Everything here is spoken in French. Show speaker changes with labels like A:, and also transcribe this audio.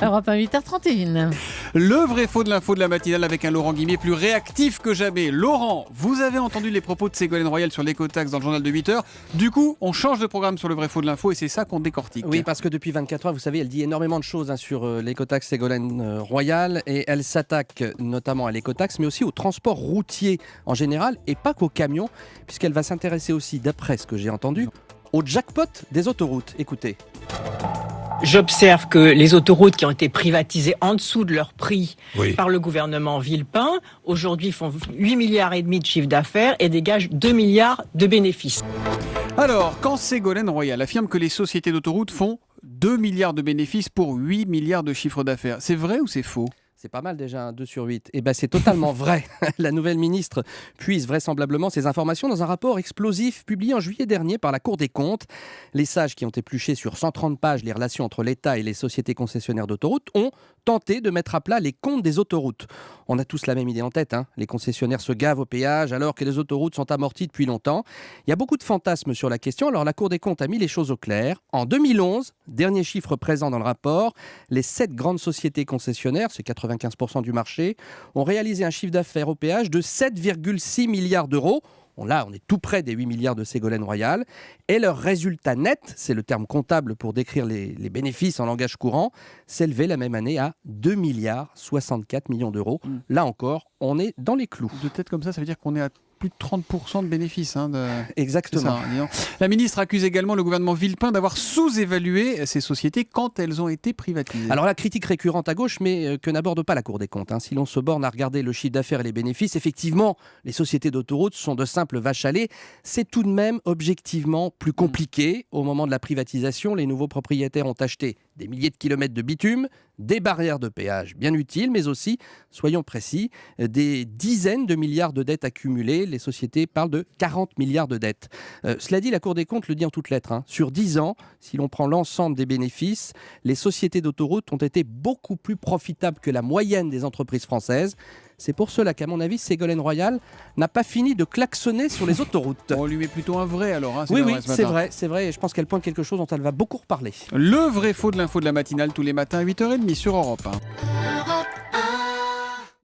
A: Europe 1, 8h31.
B: Le vrai faux de l'info de la matinale avec un Laurent Guimier plus réactif que jamais. Laurent, vous avez entendu les propos de Ségolène Royal sur l'écotaxe dans le journal de 8h. Du coup, on change de programme sur le vrai faux de l'info et c'est ça qu'on décortique.
C: Oui, parce que depuis 24 heures, vous savez, elle dit énormément de choses sur l'écotaxe Ségolène Royal et elle s'attaque notamment à l'écotaxe, mais aussi au transport routier en général et pas qu'aux camions, puisqu'elle va s'intéresser aussi, d'après ce que j'ai entendu, au jackpot des autoroutes. Écoutez.
D: J'observe que les autoroutes qui ont été privatisées en dessous de leur prix par le gouvernement Villepin, aujourd'hui font 8,5 milliards de chiffre d'affaires et dégagent 2 milliards de bénéfices.
B: Alors, quand Ségolène Royal affirme que les sociétés d'autoroutes font 2 milliards de bénéfices pour 8 milliards de chiffre d'affaires, c'est vrai ou c'est faux ?
C: C'est pas mal déjà, un 2 sur 8. Eh bien, c'est totalement vrai. La nouvelle ministre puise vraisemblablement ces informations dans un rapport explosif publié en juillet dernier par la Cour des comptes. Les sages qui ont épluché sur 130 pages les relations entre l'État et les sociétés concessionnaires d'autoroutes ont tenté de mettre à plat les comptes des autoroutes. On a tous la même idée en tête, hein. Les concessionnaires se gavent au péage alors que les autoroutes sont amorties depuis longtemps. Il y a beaucoup de fantasmes sur la question, alors la Cour des comptes a mis les choses au clair. En 2011, dernier chiffre présent dans le rapport, les 7 grandes sociétés concessionnaires, c'est 95% du marché, ont réalisé un chiffre d'affaires au péage de 7,6 milliards d'euros. Là, on est tout près des 8 milliards de Ségolène Royal. Et leur résultat net, c'est le terme comptable pour décrire les bénéfices en langage courant, s'élevait la même année à 2 milliards 64 millions d'euros. Là encore, on est dans les clous.
B: De tête comme ça veut dire qu'on est à plus de 30% de bénéfices.
C: Exactement.
B: Ça, la ministre accuse également le gouvernement Villepin d'avoir sous-évalué ces sociétés quand elles ont été privatisées.
C: Alors la critique récurrente à gauche, mais que n'aborde pas la Cour des comptes. Si l'on se borne à regarder le chiffre d'affaires et les bénéfices, effectivement, les sociétés d'autoroutes sont de simples vaches à lait. C'est tout de même objectivement plus compliqué. Au moment de la privatisation, les nouveaux propriétaires ont acheté des milliers de kilomètres de bitume, des barrières de péage bien utiles, mais aussi, soyons précis, des dizaines de milliards de dettes accumulées. Les sociétés parlent de 40 milliards de dettes. Cela dit, la Cour des comptes le dit en toutes lettres. Sur 10 ans, si l'on prend l'ensemble des bénéfices, les sociétés d'autoroutes ont été beaucoup plus profitables que la moyenne des entreprises françaises. C'est pour cela qu'à mon avis, Ségolène Royal n'a pas fini de klaxonner sur les autoroutes.
B: On lui met plutôt un vrai alors.
C: Oui, c'est vrai. Et je pense qu'elle pointe quelque chose dont elle va beaucoup reparler.
B: Le vrai faux de l'info de la matinale tous les matins à 8h30 sur Europe 1.